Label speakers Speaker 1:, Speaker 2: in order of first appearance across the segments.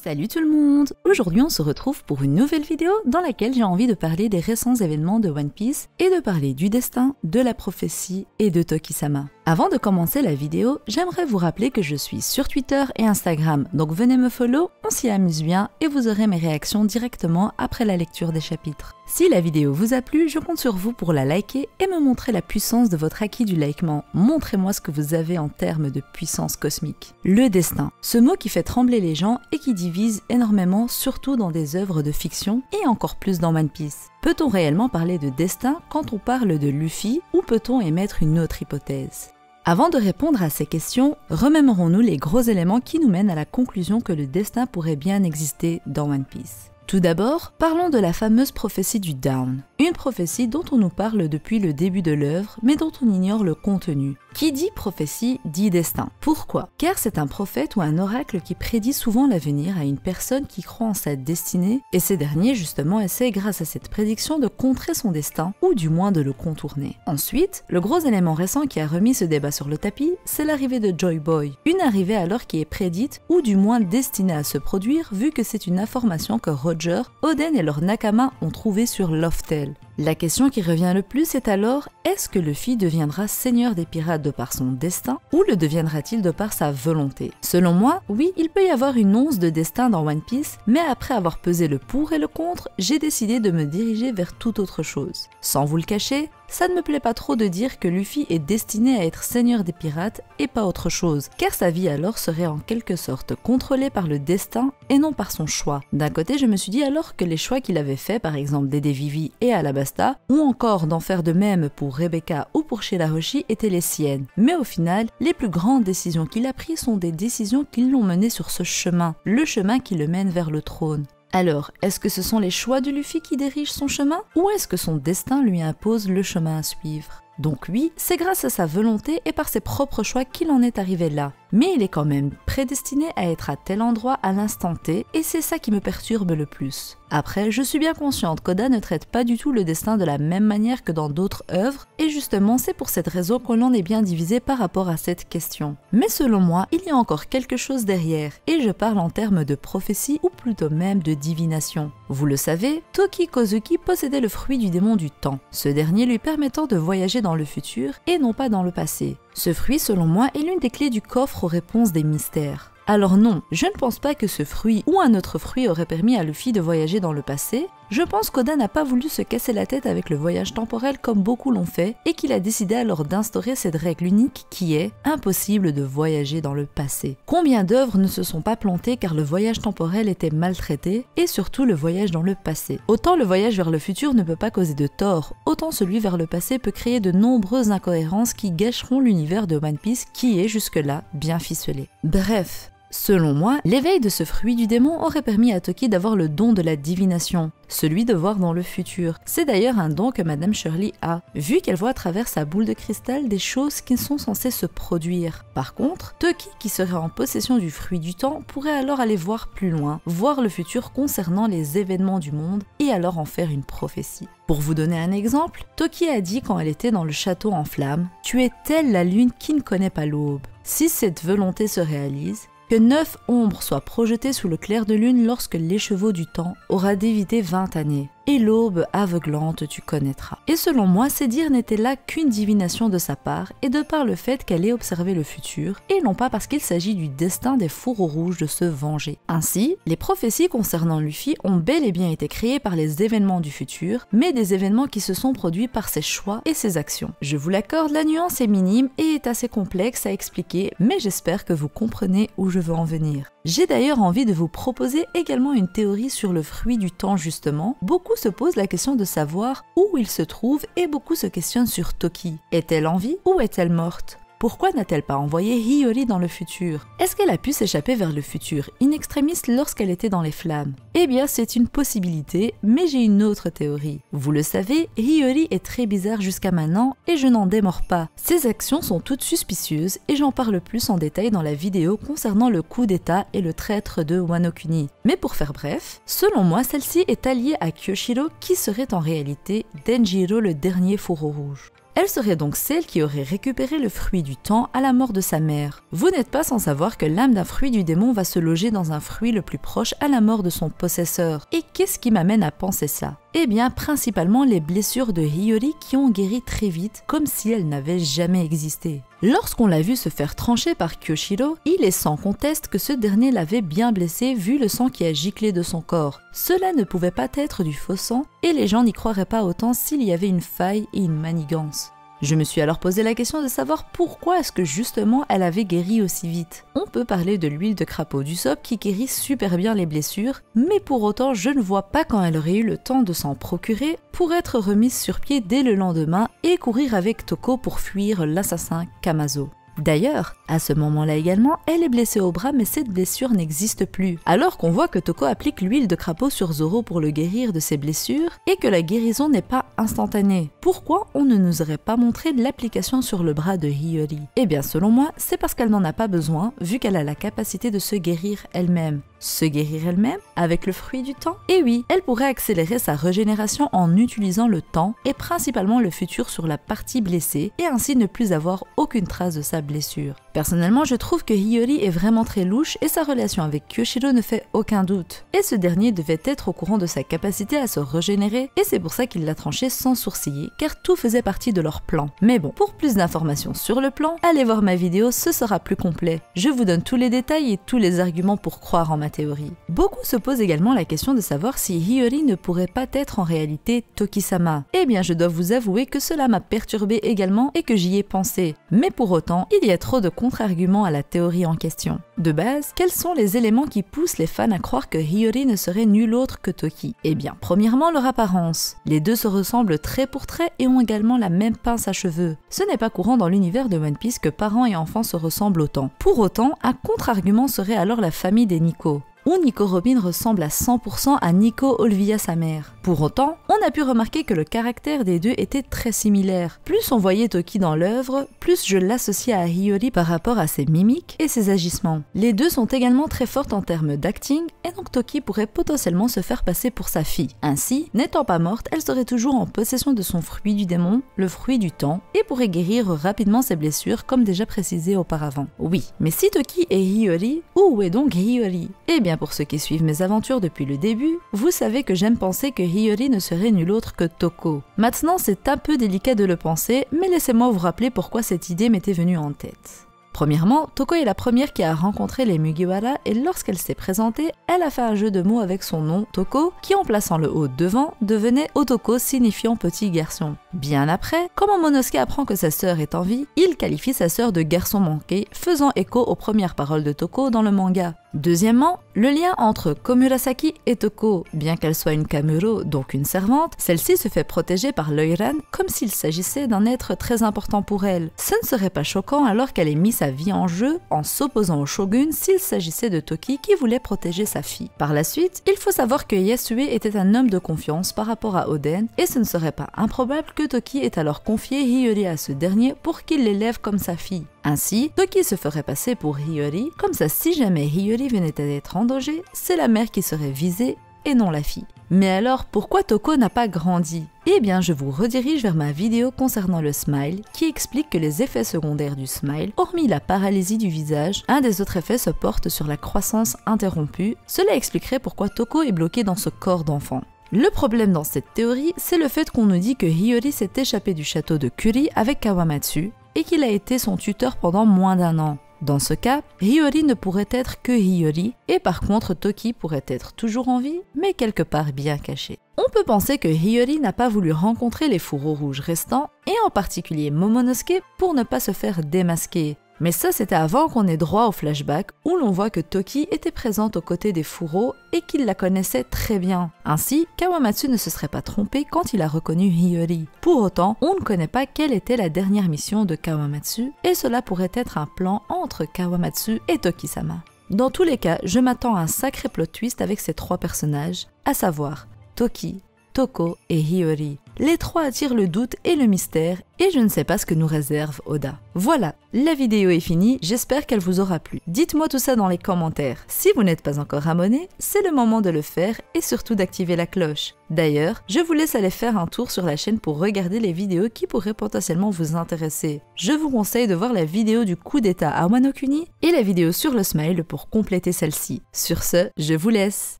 Speaker 1: Salut tout le monde! Aujourd'hui on se retrouve pour une nouvelle vidéo dans laquelle j'ai envie de parler des récents événements de One Piece et de parler du destin, de la prophétie et de Toki-sama. Avant de commencer la vidéo, j'aimerais vous rappeler que je suis sur Twitter et Instagram, donc venez me follow, on s'y amuse bien et vous aurez mes réactions directement après la lecture des chapitres. Si la vidéo vous a plu, je compte sur vous pour la liker et me montrer la puissance de votre acquis du likement. Montrez-moi ce que vous avez en termes de puissance cosmique. Le destin, ce mot qui fait trembler les gens et qui divise énormément, surtout dans des œuvres de fiction et encore plus dans One Piece. Peut-on réellement parler de destin quand on parle de Luffy ou peut-on émettre une autre hypothèse ? Avant de répondre à ces questions, remémorons-nous les gros éléments qui nous mènent à la conclusion que le destin pourrait bien exister dans One Piece. Tout d'abord, parlons de la fameuse prophétie du Dawn, une prophétie dont on nous parle depuis le début de l'œuvre, mais dont on ignore le contenu. Qui dit prophétie dit destin. Pourquoi? Car c'est un prophète ou un oracle qui prédit souvent l'avenir à une personne qui croit en sa destinée, et ces derniers justement essaient grâce à cette prédiction de contrer son destin, ou du moins de le contourner. Ensuite, le gros élément récent qui a remis ce débat sur le tapis, c'est l'arrivée de Joy Boy, une arrivée alors qui est prédite, ou du moins destinée à se produire, vu que c'est une information que Roger, Oden et leurs Nakama ont trouvée sur Loftel. La question qui revient le plus est alors, est-ce que Luffy deviendra seigneur des pirates de par son destin ou le deviendra-t-il de par sa volonté? Selon moi, oui, il peut y avoir une once de destin dans One Piece, mais après avoir pesé le pour et le contre, j'ai décidé de me diriger vers toute autre chose. Sans vous le cacher, ça ne me plaît pas trop de dire que Luffy est destiné à être seigneur des pirates et pas autre chose, car sa vie alors serait en quelque sorte contrôlée par le destin et non par son choix. D'un côté, je me suis dit alors que les choix qu'il avait faits, par exemple d'aider Vivi et Alabasta, ou encore d'en faire de même pour Rebecca ou pour Shirahoshi, étaient les siennes. Mais au final, les plus grandes décisions qu'il a prises sont des décisions qui l'ont mené sur ce chemin, le chemin qui le mène vers le trône. Alors, est-ce que ce sont les choix de Luffy qui dirigent son chemin ou est-ce que son destin lui impose le chemin à suivre? Donc oui, c'est grâce à sa volonté et par ses propres choix qu'il en est arrivé là. Mais il est quand même prédestiné à être à tel endroit à l'instant T et c'est ça qui me perturbe le plus. Après, je suis bien consciente qu'Oda ne traite pas du tout le destin de la même manière que dans d'autres œuvres et justement c'est pour cette raison que l'on est bien divisé par rapport à cette question. Mais selon moi, il y a encore quelque chose derrière et je parle en termes de prophétie ou plutôt même de divination. Vous le savez, Toki Kozuki possédait le fruit du démon du temps, ce dernier lui permettant de voyager dans le futur et non pas dans le passé. Ce fruit, selon moi, est l'une des clés du coffre aux réponses des mystères. Alors non, je ne pense pas que ce fruit ou un autre fruit aurait permis à Luffy de voyager dans le passé. Je pense qu'Oda n'a pas voulu se casser la tête avec le voyage temporel comme beaucoup l'ont fait et qu'il a décidé alors d'instaurer cette règle unique qui est impossible de voyager dans le passé. Combien d'œuvres ne se sont pas plantées car le voyage temporel était maltraité et surtout le voyage dans le passé. Autant le voyage vers le futur ne peut pas causer de tort, autant celui vers le passé peut créer de nombreuses incohérences qui gâcheront l'univers de One Piece qui est jusque-là bien ficelé. Bref. Selon moi, l'éveil de ce fruit du démon aurait permis à Toki d'avoir le don de la divination, celui de voir dans le futur. C'est d'ailleurs un don que Madame Shirley a, vu qu'elle voit à travers sa boule de cristal des choses qui sont censées se produire. Par contre, Toki, qui serait en possession du fruit du temps, pourrait alors aller voir plus loin, voir le futur concernant les événements du monde et alors en faire une prophétie. Pour vous donner un exemple, Toki a dit quand elle était dans le château en flammes « Tu es telle la lune qui ne connaît pas l'aube ». Si cette volonté se réalise, que 9 ombres soient projetées sous le clair de lune lorsque l'écheveau du temps aura dévité 20 années. Et l'aube aveuglante tu connaîtras. Et selon moi, ces dires n'étaient là qu'une divination de sa part et de par le fait qu'elle ait observé le futur et non pas parce qu'il s'agit du destin des fourreaux rouges de se venger. Ainsi, les prophéties concernant Luffy ont bel et bien été créées par les événements du futur, mais des événements qui se sont produits par ses choix et ses actions. Je vous l'accorde, la nuance est minime et est assez complexe à expliquer, mais j'espère que vous comprenez où je veux en venir. J'ai d'ailleurs envie de vous proposer également une théorie sur le fruit du temps justement. Beaucoup se posent la question de savoir où il se trouve et beaucoup se questionnent sur Toki. Est-elle en vie ou est-elle morte? Pourquoi n'a-t-elle pas envoyé Hiyori dans le futur? Est-ce qu'elle a pu s'échapper vers le futur in extremis lorsqu'elle était dans les flammes? Eh bien, c'est une possibilité, mais j'ai une autre théorie. Vous le savez, Hiyori est très bizarre jusqu'à maintenant et je n'en démords pas. Ses actions sont toutes suspicieuses et j'en parle plus en détail dans la vidéo concernant le coup d'état et le traître de Wano Kuni. Mais pour faire bref, selon moi, celle-ci est alliée à Kyoshiro qui serait en réalité Denjiro le dernier fourreau rouge. Elle serait donc celle qui aurait récupéré le fruit du temps à la mort de sa mère. Vous n'êtes pas sans savoir que l'âme d'un fruit du démon va se loger dans un fruit le plus proche à la mort de son possesseur. Et qu'est-ce qui m'amène à penser ça? Eh bien, principalement les blessures de Hiyori qui ont guéri très vite, comme si elles n'avaient jamais existé. Lorsqu'on l'a vu se faire trancher par Kyoshiro, il est sans conteste que ce dernier l'avait bien blessé vu le sang qui a giclé de son corps. Cela ne pouvait pas être du faux sang, et les gens n'y croiraient pas autant s'il y avait une faille et une manigance. Je me suis alors posé la question de savoir pourquoi est-ce que justement elle avait guéri aussi vite. On peut parler de l'huile de crapaud d'Usopp qui guérit super bien les blessures, mais pour autant je ne vois pas quand elle aurait eu le temps de s'en procurer pour être remise sur pied dès le lendemain et courir avec Toko pour fuir l'assassin Kamazo. D'ailleurs, à ce moment-là également, elle est blessée au bras mais cette blessure n'existe plus. Alors qu'on voit que Toko applique l'huile de crapaud sur Zoro pour le guérir de ses blessures et que la guérison n'est pas instantanée. Pourquoi on ne nous aurait pas montré l'application sur le bras de Hiyori? Eh bien selon moi, c'est parce qu'elle n'en a pas besoin vu qu'elle a la capacité de se guérir elle-même. Se guérir elle-même avec le fruit du temps? Et oui, elle pourrait accélérer sa régénération en utilisant le temps et principalement le futur sur la partie blessée et ainsi ne plus avoir aucune trace de sa blessure. Personnellement, je trouve que Hiyori est vraiment très louche et sa relation avec Kyoshiro ne fait aucun doute. Et ce dernier devait être au courant de sa capacité à se régénérer et c'est pour ça qu'il l'a tranché sans sourciller car tout faisait partie de leur plan. Mais bon, pour plus d'informations sur le plan, allez voir ma vidéo, ce sera plus complet. Je vous donne tous les détails et tous les arguments pour croire en ma théorie. Beaucoup se posent également la question de savoir si Hiyori ne pourrait pas être en réalité Toki-sama. Eh bien, je dois vous avouer que cela m'a perturbé également et que j'y ai pensé. Mais pour autant, il y a trop de contre-arguments à la théorie en question. De base, quels sont les éléments qui poussent les fans à croire que Hiyori ne serait nul autre que Toki? Eh bien, premièrement, leur apparence. Les deux se ressemblent trait pour trait et ont également la même pince à cheveux. Ce n'est pas courant dans l'univers de One Piece que parents et enfants se ressemblent autant. Pour autant, un contre-argument serait alors la famille des Nico, où Nico Robin ressemble à 100% à Nico Olvia sa mère. Pour autant, on a pu remarquer que le caractère des deux était très similaire. Plus on voyait Toki dans l'œuvre, plus je l'associais à Hiyori par rapport à ses mimiques et ses agissements. Les deux sont également très fortes en termes d'acting, et donc Toki pourrait potentiellement se faire passer pour sa fille. Ainsi, n'étant pas morte, elle serait toujours en possession de son fruit du démon, le fruit du temps, et pourrait guérir rapidement ses blessures comme déjà précisé auparavant. Oui, mais si Toki est Hiyori, où est donc Hiyori? Eh bien pour ceux qui suivent mes aventures depuis le début, vous savez que j'aime penser que Hiyori ne serait nul autre que Toko. Maintenant c'est un peu délicat de le penser, mais laissez-moi vous rappeler pourquoi cette idée m'était venue en tête. Premièrement, Toko est la première qui a rencontré les Mugiwara et lorsqu'elle s'est présentée, elle a fait un jeu de mots avec son nom, Toko, qui en plaçant le O devant, devenait Otoko signifiant petit garçon. Bien après, quand Momonosuke apprend que sa sœur est en vie, il qualifie sa sœur de garçon manqué, faisant écho aux premières paroles de Toko dans le manga. Deuxièmement, le lien entre Komurasaki et Toko, bien qu'elle soit une Kamuro, donc une servante, celle-ci se fait protéger par l'Oiran comme s'il s'agissait d'un être très important pour elle. Ce ne serait pas choquant alors qu'elle ait mis sa vie en jeu en s'opposant au shogun s'il s'agissait de Toki qui voulait protéger sa fille. Par la suite, il faut savoir que Yasue était un homme de confiance par rapport à Oden et ce ne serait pas improbable que Toki ait alors confié Hiyori à ce dernier pour qu'il l'élève comme sa fille. Ainsi, Toki se ferait passer pour Hiyori, comme ça si jamais Hiyori venait à être en danger, c'est la mère qui serait visée et non la fille. Mais alors, pourquoi Toko n'a pas grandi? Eh bien, je vous redirige vers ma vidéo concernant le smile, qui explique que les effets secondaires du smile, hormis la paralysie du visage, un des autres effets se porte sur la croissance interrompue. Cela expliquerait pourquoi Toko est bloqué dans ce corps d'enfant. Le problème dans cette théorie, c'est le fait qu'on nous dit que Hiyori s'est échappé du château de Kuri avec Kawamatsu, et qu'il a été son tuteur pendant moins d'1 an. Dans ce cas, Hiyori ne pourrait être que Hiyori, et par contre Toki pourrait être toujours en vie, mais quelque part bien caché. On peut penser que Hiyori n'a pas voulu rencontrer les fourreaux rouges restants, et en particulier Momonosuke, pour ne pas se faire démasquer. Mais ça c'était avant qu'on ait droit au flashback où l'on voit que Toki était présente aux côtés des fourreaux et qu'il la connaissait très bien. Ainsi, Kawamatsu ne se serait pas trompé quand il a reconnu Hiyori. Pour autant, on ne connaît pas quelle était la dernière mission de Kawamatsu et cela pourrait être un plan entre Kawamatsu et Toki-sama. Dans tous les cas, je m'attends à un sacré plot twist avec ces 3 personnages, à savoir Toki, Toko et Hiyori. Les trois attirent le doute et le mystère, et je ne sais pas ce que nous réserve Oda. Voilà, la vidéo est finie, j'espère qu'elle vous aura plu. Dites-moi tout ça dans les commentaires. Si vous n'êtes pas encore abonné, c'est le moment de le faire et surtout d'activer la cloche. D'ailleurs, je vous laisse aller faire un tour sur la chaîne pour regarder les vidéos qui pourraient potentiellement vous intéresser. Je vous conseille de voir la vidéo du coup d'état à Wano Kuni et la vidéo sur le smile pour compléter celle-ci. Sur ce, je vous laisse.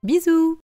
Speaker 1: Bisous!